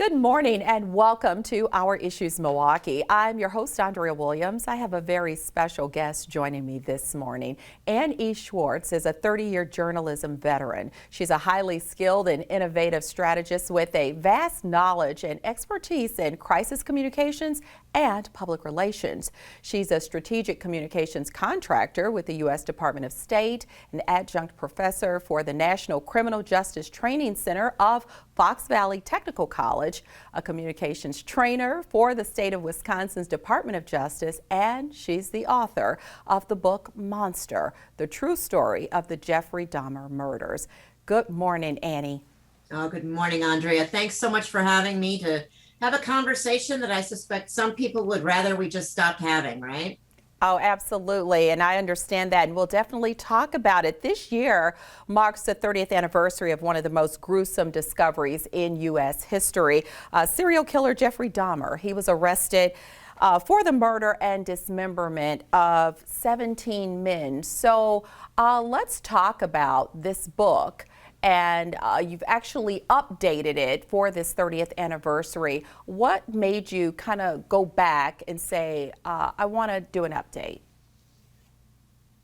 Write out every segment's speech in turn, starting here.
Good morning and welcome to Our Issues Milwaukee. I'm your host, Andrea Williams. I have a very special guest joining me this morning. Anne Schwartz is a 30-year journalism veteran. She's a highly skilled and innovative strategist with a vast knowledge and expertise in crisis communications and public relations. She's a strategic communications contractor with the U.S. Department of State, an adjunct professor for the National Criminal Justice Training Center of Fox Valley Technical College, a communications trainer for the state of Wisconsin's Department of Justice, and she's the author of the book Monster, the true story of the Jeffrey Dahmer murders. Good morning, Annie. Oh, good morning, Andrea. Thanks so much for having me to have a conversation that I suspect some people would rather we just stopped having, right? Oh, absolutely. And I understand that. And we'll definitely talk about it. This year marks the 30th anniversary of one of the most gruesome discoveries in U.S. history. Serial killer Jeffrey Dahmer. He was arrested for the murder and dismemberment of 17 men. So let's talk about this book. And you've actually updated it for this 30th anniversary. What made you kind of go back and say, I want to do an update?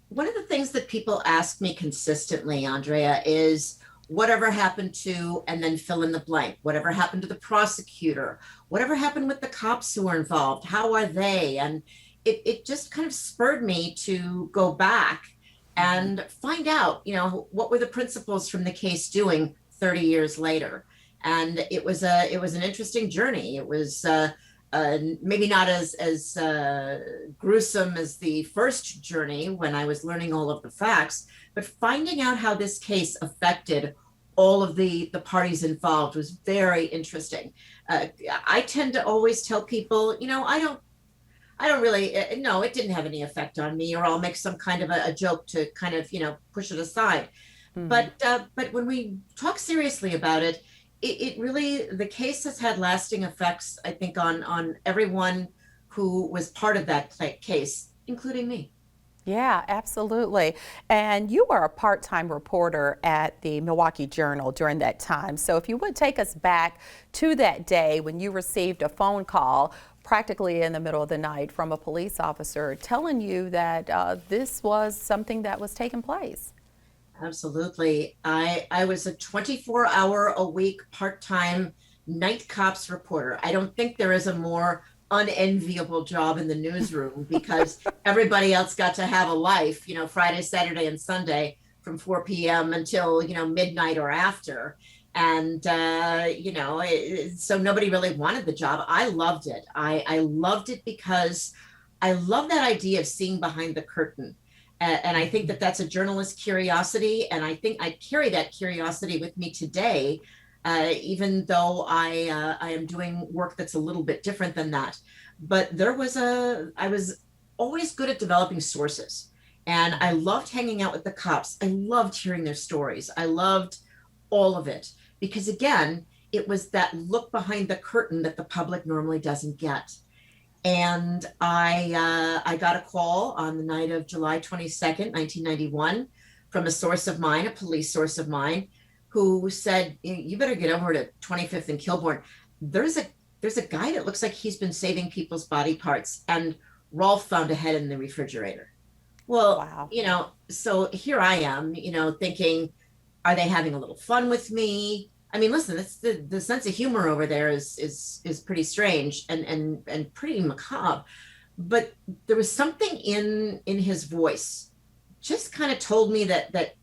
One of the things that people ask me consistently, Andrea, is whatever happened to, and then fill in the blank, whatever happened to the prosecutor, whatever happened with the cops who were involved, how are they? And it just kind of spurred me to go back and find out, what were the principals from the case doing 30 years later. And it was an interesting journey. It was maybe not as gruesome as the first journey when I was learning all of the facts, but finding out how this case affected all of the parties involved was very interesting. I tend to always tell people, I don't really, no, it didn't have any effect on me, or I'll make some kind of a joke to kind of, push it aside. But when we talk seriously about it, it really, the case has had lasting effects, I think, on everyone who was part of that case, including me. Yeah, absolutely. And you were a part-time reporter at the Milwaukee Journal during that time. So if you would take us back to that day when you received a phone call practically in the middle of the night from a police officer telling you that this was something that was taking place. Absolutely. I was a 24-hour-a-week part-time night cops reporter. I don't think there is a more unenviable job in the newsroom because everybody else got to have a life, Friday, Saturday, and Sunday from 4 p.m. until, midnight or after. And, so nobody really wanted the job. I loved it. I loved it because I love that idea of seeing behind the curtain. And I think that that's a journalist's curiosity. And I think I carry that curiosity with me today, even though I am doing work that's a little bit different than that. But I was always good at developing sources. And I loved hanging out with the cops. I loved hearing their stories. I loved all of it. Because again, it was that look behind the curtain that the public normally doesn't get. And I got a call on the night of July 22nd, 1991, from a source of mine, a police source of mine, who said, you better get over to 25th and Kilbourne. There's a guy that looks like he's been saving people's body parts, and Rolf found a head in the refrigerator. Well, wow. So here I am, thinking, are they having a little fun with me? I mean, listen, it's the sense of humor over there is pretty strange and pretty macabre. But there was something in his voice, just kind of told me that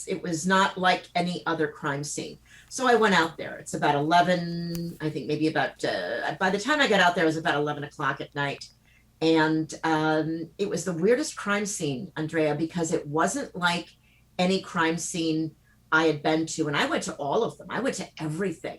it was not like any other crime scene. So I went out there. It's about 11, I think maybe about, by the time I got out there, it was about 11 o'clock at night. And it was the weirdest crime scene, Andrea, because it wasn't like any crime scene I had been to, and I went to all of them. I went to everything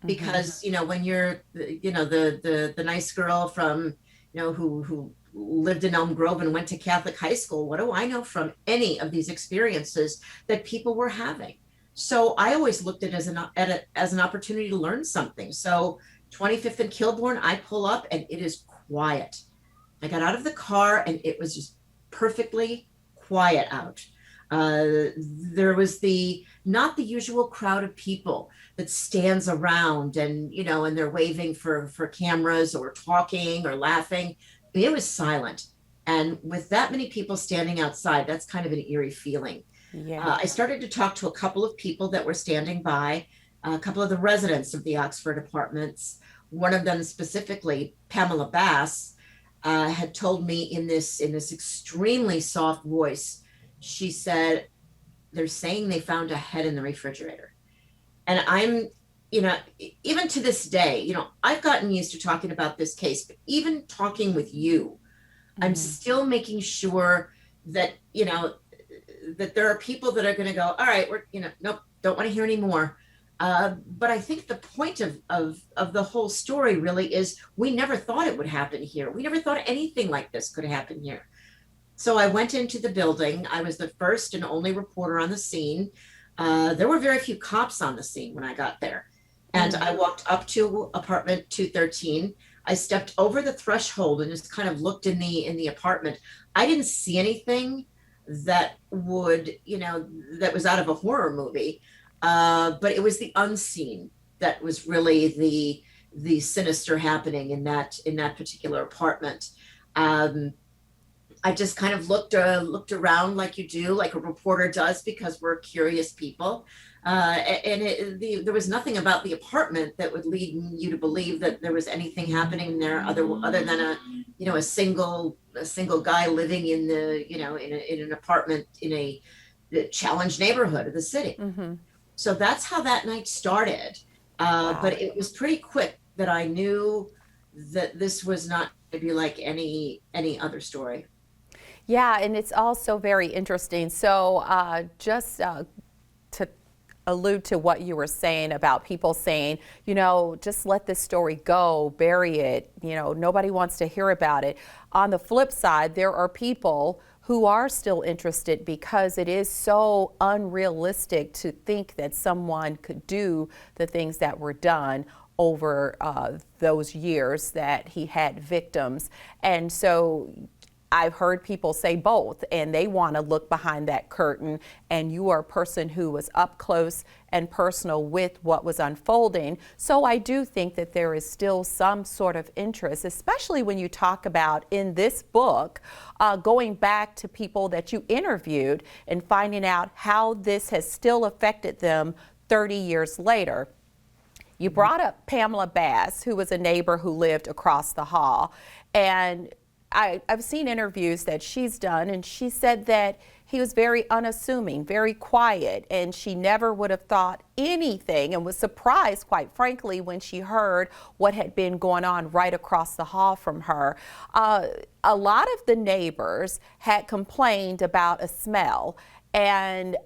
because, when you're, the nice girl from, who lived in Elm Grove and went to Catholic high school, what do I know from any of these experiences that people were having? So I always looked at it as an opportunity to learn something. So 25th and Kilbourne, I pull up and it is quiet. I got out of the car and it was just perfectly quiet out. There was not the usual crowd of people that stands around and, and they're waving for cameras or talking or laughing. It was silent. And with that many people standing outside, that's kind of an eerie feeling. Yeah. I started to talk to a couple of people that were standing by, a couple of the residents of the Oxford apartments. One of them specifically, Pamela Bass, had told me in this extremely soft voice. She said, "They're saying they found a head in the refrigerator." And I'm, even to this day, I've gotten used to talking about this case, but even talking with you, I'm still making sure that, that there are people that are going to go, all right, we're, nope, don't want to hear any more. But I think the point of the whole story really is we never thought it would happen here. We never thought anything like this could happen here. So I went into the building. I was the first and only reporter on the scene. There were very few cops on the scene when I got there. And I walked up to apartment 213. I stepped over the threshold and just kind of looked in the apartment. I didn't see anything that would, that was out of a horror movie. But it was the unseen that was really the sinister happening in that particular apartment. I just kind of looked around like you do, like a reporter does, because we're curious people. There was nothing about the apartment that would lead you to believe that there was anything happening there other than a single guy living in in an apartment in a challenged neighborhood of the city. Mm-hmm. So that's how that night started. Wow. But it was pretty quick that I knew that this was not going to be like any other story. Yeah, and it's also very interesting. So just to allude to what you were saying about people saying, just let this story go, bury it, nobody wants to hear about it. On the flip side, there are people who are still interested because it is so unrealistic to think that someone could do the things that were done over those years that he had victims. And so I've heard people say both, and they want to look behind that curtain, and you are a person who was up close and personal with what was unfolding. So I do think that there is still some sort of interest, especially when you talk about in this book, going back to people that you interviewed and finding out how this has still affected them 30 years later. You brought up Pamela Bass, who was a neighbor who lived across the hall, and I've seen interviews that she's done, and she said that he was very unassuming, very quiet, and she never would have thought anything and was surprised, quite frankly, when she heard what had been going on right across the hall from her. A lot of the neighbors had complained about a smell and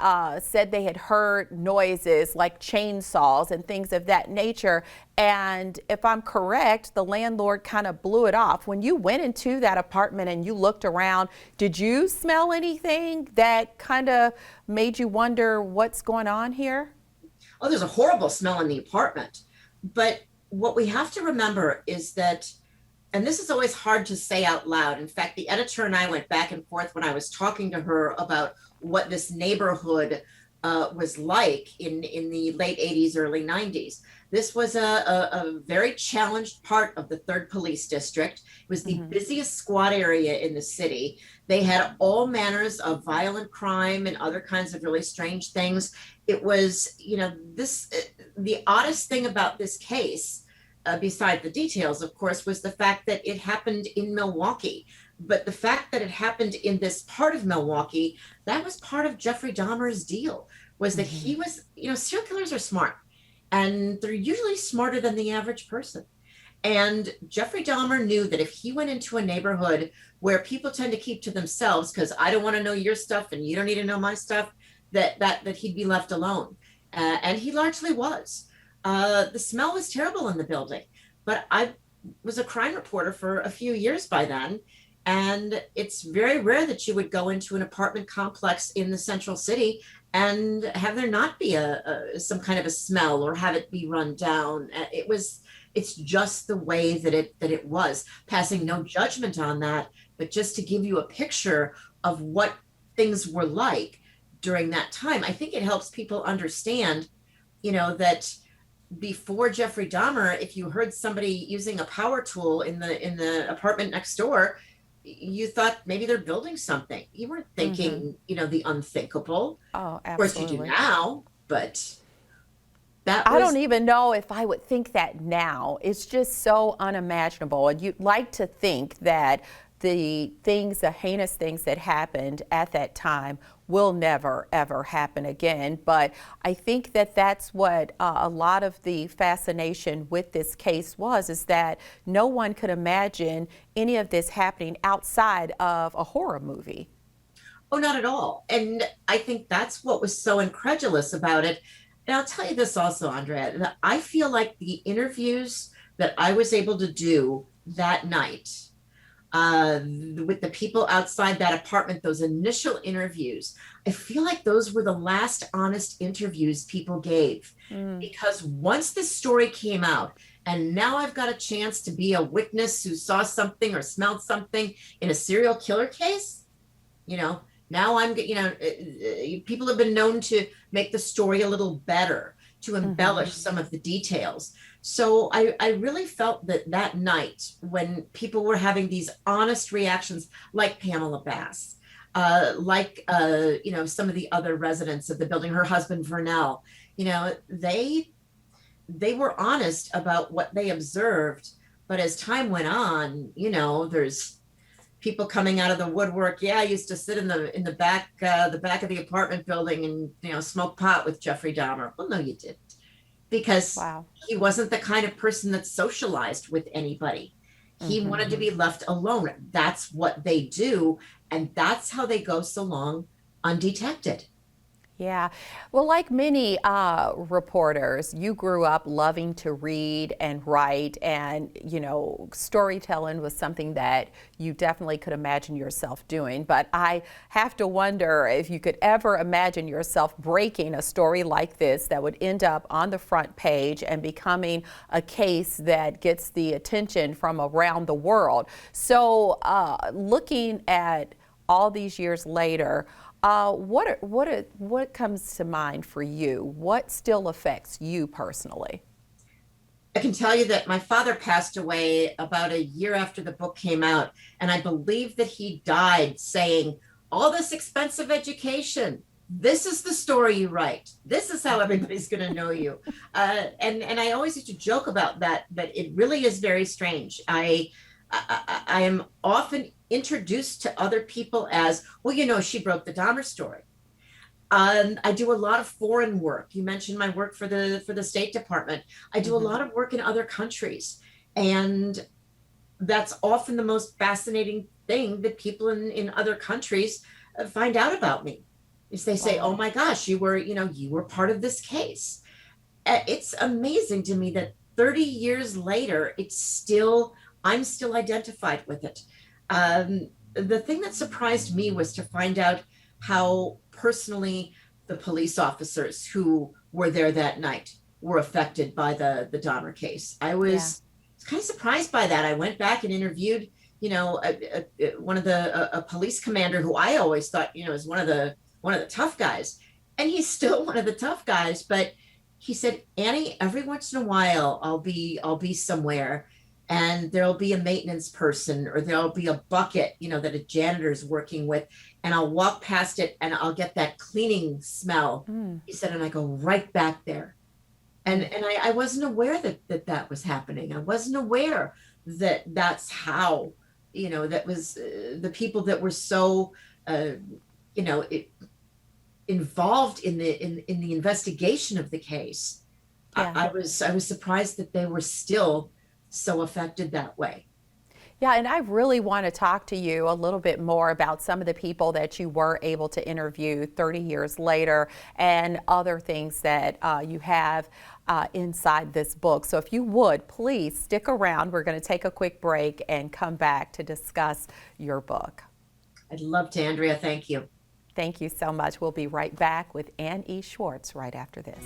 said they had heard noises like chainsaws and things of that nature. And if I'm correct, the landlord kind of blew it off. When you went into that apartment and you looked around, did you smell anything that kind of made you wonder what's going on here? Oh, there's a horrible smell in the apartment. But what we have to remember is that, and this is always hard to say out loud. In fact, the editor and I went back and forth when I was talking to her about what this neighborhood was like in the late 80s, early 90s. This was a very challenged part of the 3rd Police District. It was the busiest squad area in the city. They had all manners of violent crime and other kinds of really strange things. It was, the oddest thing about this case, beside the details, of course, was the fact that it happened in Milwaukee. But the fact that it happened in this part of Milwaukee, that was part of Jeffrey Dahmer's deal, was that he was, serial killers are smart, and they're usually smarter than the average person. And Jeffrey Dahmer knew that if he went into a neighborhood where people tend to keep to themselves, because I don't want to know your stuff and you don't need to know my stuff, that he'd be left alone. And he largely was. The smell was terrible in the building, but I was a crime reporter for a few years by then. And it's very rare that you would go into an apartment complex in the central city and have there not be some kind of a smell or have it be run down. It's just the way that it was, passing no judgment on that, but just to give you a picture of what things were like. during that time. I think it helps people understand, that before Jeffrey Dahmer, if you heard somebody using a power tool in the apartment next door, you thought maybe they're building something. You weren't thinking, the unthinkable. Oh, Of course you do absolutely. now, but that I don't was even know if I would think that now. It's just so unimaginable. And you'd like to think that the heinous things that happened at that time will never, ever happen again. But I think that that's what a lot of the fascination with this case was, is that no one could imagine any of this happening outside of a horror movie. Oh, not at all. And I think that's what was so incredulous about it. And I'll tell you this also, Andrea, that I feel like the interviews that I was able to do that night with the people outside that apartment, those initial interviews, I feel like those were the last honest interviews people gave. Mm. Because once this story came out, and now I've got a chance to be a witness who saw something or smelled something in a serial killer case, now people have been known to make the story a little better, to embellish some of the details. So I really felt that night, when people were having these honest reactions, like Pamela Bass, some of the other residents of the building, her husband Vernell, they were honest about what they observed. But as time went on, there's people coming out of the woodwork. Yeah, I used to sit in the back of the apartment building and smoke pot with Jeffrey Dahmer. Well, no, you didn't, because Wow. he wasn't the kind of person that socialized with anybody. He wanted to be left alone. That's what they do, and that's how they go so long undetected. Yeah. Well, like many reporters, you grew up loving to read and write, and, storytelling was something that you definitely could imagine yourself doing. But I have to wonder if you could ever imagine yourself breaking a story like this that would end up on the front page and becoming a case that gets the attention from around the world. So looking at all these years later, what comes to mind for you? What still affects you personally? I can tell you that my father passed away about a year after the book came out, and I believe that he died saying, all this expensive education, this is the story you write. This is how everybody's going to know you. And I always used to joke about that, but it really is very strange. I am often introduced to other people as, well, she broke the Dahmer story. I do a lot of foreign work. You mentioned my work for the State Department. I do a lot of work in other countries, and that's often the most fascinating thing that people in other countries find out about me. Is they say, Wow. "Oh my gosh, you were part of this case." It's amazing to me that 30 years later, I'm still identified with it. The thing that surprised me was to find out how personally the police officers who were there that night were affected by the Dahmer case. I Yeah. was kind of surprised by that. I went back and interviewed, a police commander who I always thought, is one of the tough guys, and he's still one of the tough guys. But he said, Annie, every once in a while, I'll be somewhere, and there'll be a maintenance person, or there'll be a bucket, that a janitor's working with, and I'll walk past it and I'll get that cleaning smell. He said, and I go right back there. And I wasn't aware that was happening. I wasn't aware that that's how, that was the people that were so, involved in the investigation of the case. Yeah. I was surprised that they were still so affected that way. Yeah, and I really want to talk to you a little bit more about some of the people that you were able to interview 30 years later, and other things that you have inside this book. So if you would, please stick around. We're going to take a quick break and come back to discuss your book. I'd love to, Andrea. Thank you. Thank you so much. We'll be right back with Ann E. Schwartz right after this.